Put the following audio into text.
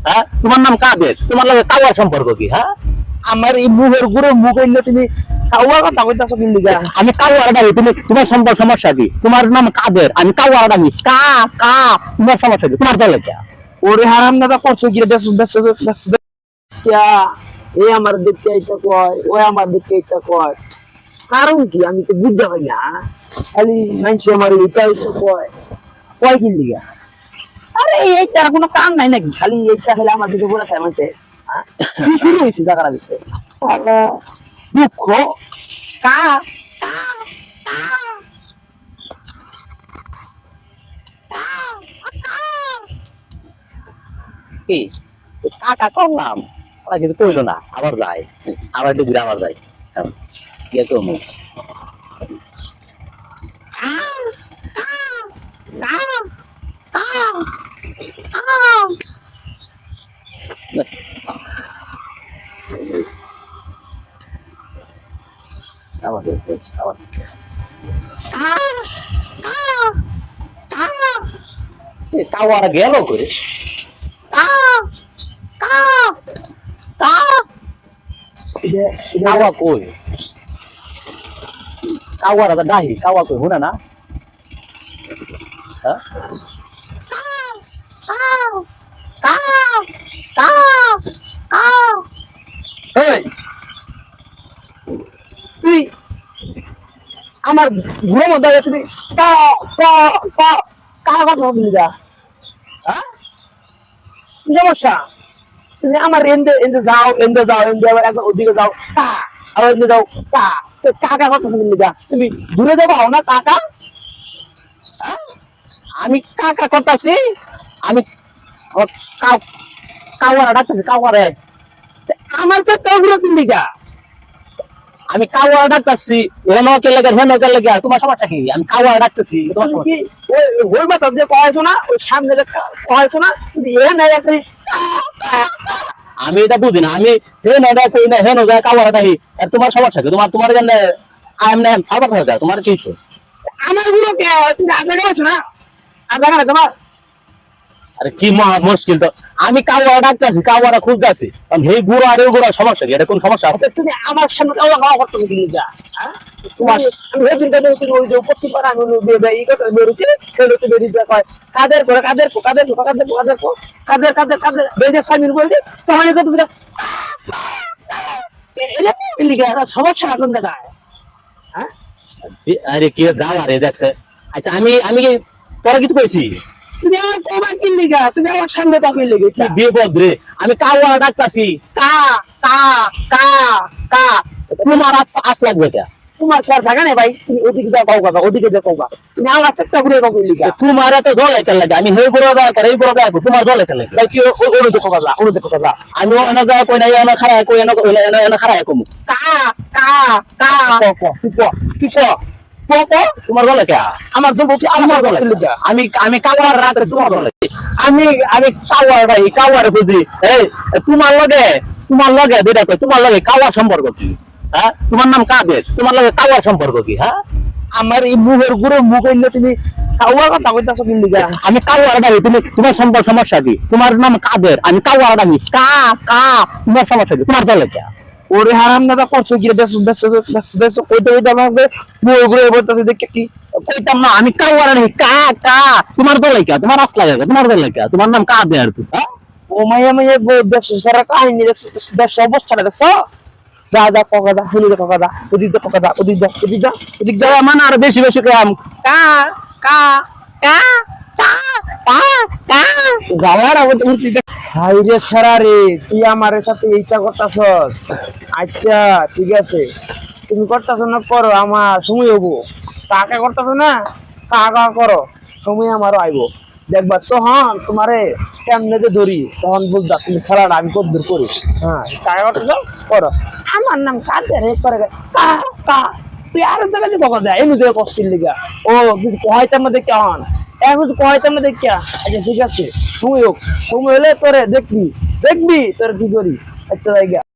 হ্যাঁ তোমার নাম কাদের, তোমার লগে কাওয়ার সম্পর্ক কি? হ্যাঁ আমার এই মুখের গুড়ো মুখ হইলে তুমি কাউয়া কথা কইতাছো কি লিগা? আমি কাওয়ার ডাকি, তুমি তোমার সম্পর্ক সমস্যা কি? তোমার নাম কাদের, আমি কাওয়ার ডাকি কা কা, তোমার সমস্যা কি? তোমার দলে কে? ওরে হারাম দাদা করছো কি এ আমার দেখতে এটা কয়, ওই আমার দেখতে এটা কয়, কারণ কি আমি তো বুঝতে পারি না। খালি মানুষ আমার এটা এটা কয়, কয় কি লিগা? আরে এইটার কোনো কাম নাই নাকি? খালি এইটা খেলে আমার দিকে বলে খায় মানুষে। কি শুরু হয়েছে জায়গাটা দিতে? দুঃখ কা কা কা কি কাকা করলাম, ওরা কিছু কইলো না, আবার যায়, আবার একটু ঘুরে আবার যায়, গিয়ে তো আবার আবার কাওয়ারা গেল করে কাওয়া কই, কাওয়ারা তো ডাহি, কাওয়া কই হুনা না? হ্যাঁ তুই আমার ঘুরে মধ্যে তুমি কার কথা বলি যা? হ্যাঁ কি সমস্যা? তুমি আমার এন্ডে এন্ডে যাও, এন্ডে যাও, এন্ডে আবার একবার ওদিকে যাও, কা আবার এন্ডে যাও, কা কাকা কথা বলি যা? তুমি ঘুরে যাবো না কাকা? আমি কাকা করতেছি, আমি কাওয়ারা ডাকতেছি, কাওয়ারে আমার তো তোগুলো কিনলি গা? আমি কাওয়ারা ডাকতেছি, হেনো কে লাগে, হেনো কে লাগে, তোমার সমস্যা কি? আমি কাওয়ারা ডাকতেছি, তোমার সমস্যা কি ওই ওই মাথা যে কয়েছো না, ওই সামনে যে কয়েছো না, তুমি এ নাই একটা আমি এটা বুঝি না, আমি হেনো ডাক কই না, হেনো যায় কাওয়ারা ডাকি, আর তোমার সমস্যা কি? তোমার তোমার জানে আই এম না খাবার খাওয়া, তোমার কি হইছে? আমার গুলো কে তুমি আগে গেছো না? আগে না তোমার আরে কি মহা মুশকিল তো, আমি কাওয়ারা ডাকতেছি, কাওয়ারা খুঁজতেছি, কারণ এই গুড়ো আর এই গুড়ো সমস্যা কি? এটা কোন সমস্যা আছে? তুমি আমার সামনে কাওয়া খাওয়া করতে কিনলি যা? তোমার আমি হেদিন কাছে ওই যে প্রতিবার আমি এই কথা বেরোচ্ছি, সেটা তো বেরিয়ে যায় কয় কাদের করে কাদের কাদের কাদের কাদের কাদের কাদের কাদের বেজে সামিল বলছি তোমার কথা এটা কিনলি গা? সমস্যা এখন দেখায়। হ্যাঁ আরে কি দাও আরে দেখছে। আচ্ছা আমি আমি কি পরে কিছু কইছি? তুমি আমার কবার কিনলি গা? তুমি আমার সামনে তা কিনলি কি গা? বিপদ রে, আমি কাওয়ারা ডাকতাছি, কা কা কা কা, তোমার আস লাগবে কে? তোমার কি আর জায়গা নেই ভাই? তুমি ওদিকে যাও কাউ কথা, ওদিকে যাও কাউ কথা, তুমি আমার চেষ্টা করে কাউ কিনলি গা? তোমার এত জল একটা লাগে, আমি হেই গুড়ো দেওয়া করে এই গুড়ো দেওয়া করে, তোমার জল একটা লাগে। ভাই কি ওর দেখো কথা, ওর দেখো কথা। আমি এনে যায় কই না, এনে খারায় কই, এনে এনে খারায় কমু, কা কা কা কি ক তোমার জল কে? আমার জন্য আমার জল কিনলি গা? আমি আমি কাওয়ার রাতে তোমার জল, আমি আমি কাওয়ার ভাই কাওয়ার খুঁজি। এই তোমার লগে দুইটা কই, তোমার লগে কাওয়ার সম্পর্ক কি? হ্যাঁ তোমার নাম কাদের, তোমার লগে কাওয়ার সম্পর্ক কি? হ্যাঁ আমার এই মুখের গুড়ো মুখ হইলে তুমি কাউয়া কথা কইতাছো কিনলি গা? আমি কাওয়ার ডাকি, তুমি তোমার সম্পর্ক সমস্যা কি? তোমার নাম কাদের, আমি কাওয়ার ডাকি কা কা, তোমার সমস্যা কি? তোমার দলে কে? ওরে হারাম দাদা করছো কি? দেখছো কইতে কইতে আমাকে মুখের গুড়ো বলতেছে দেখে কি কইতাম না, আমি কাওয়ার ডাকি কা কা, তোমার দলে কে? তোমার আস লাগে, তোমার দলে কে? তোমার নাম কাদের তুই? হ্যাঁ ও মাইয়া মাইয়া দেখছো সারা কাহিনী দেখছো অবস্থাটা দেখছো? যা যা পকা দা, শুনি পকা দা, ওদিক দা পকা দা, ওদিক দা ওদিক দা ওদিক দা। যাওয়া মানে আর বেশি বেশি কাম কা কা কা কা কা কা গাওয়ার আবার উঠছি। হাই রে ছাড়া রে, তুই আমার সাথে এইটা করতাছস? আচ্ছা ঠিক আছে, তুমি করতাছো না করো, আমার সময় হবো। কাকা করতাছো না, কাকা করো, সময় আমারও আইবো। দেখবা তখন তোমারে কেমনে যে ধরি, তখন বুঝবা তুমি খেলাটা আমি কত দূর করি। হ্যাঁ কাকা করতেছো করো, আমার নাম কাদের করে কা কা। তুই আরো জায়গায় বকা দেয় এমনি দিয়ে কষ্টের লিগা। ও যদি কয়টার মধ্যে কেমন এখন কয়টার মধ্যে দেখিয়া? আচ্ছা ঠিক আছে, তুমি হোক, তুমি হলে তোরে দেখবি দেখবি তোর কি করি একটা জায়গা।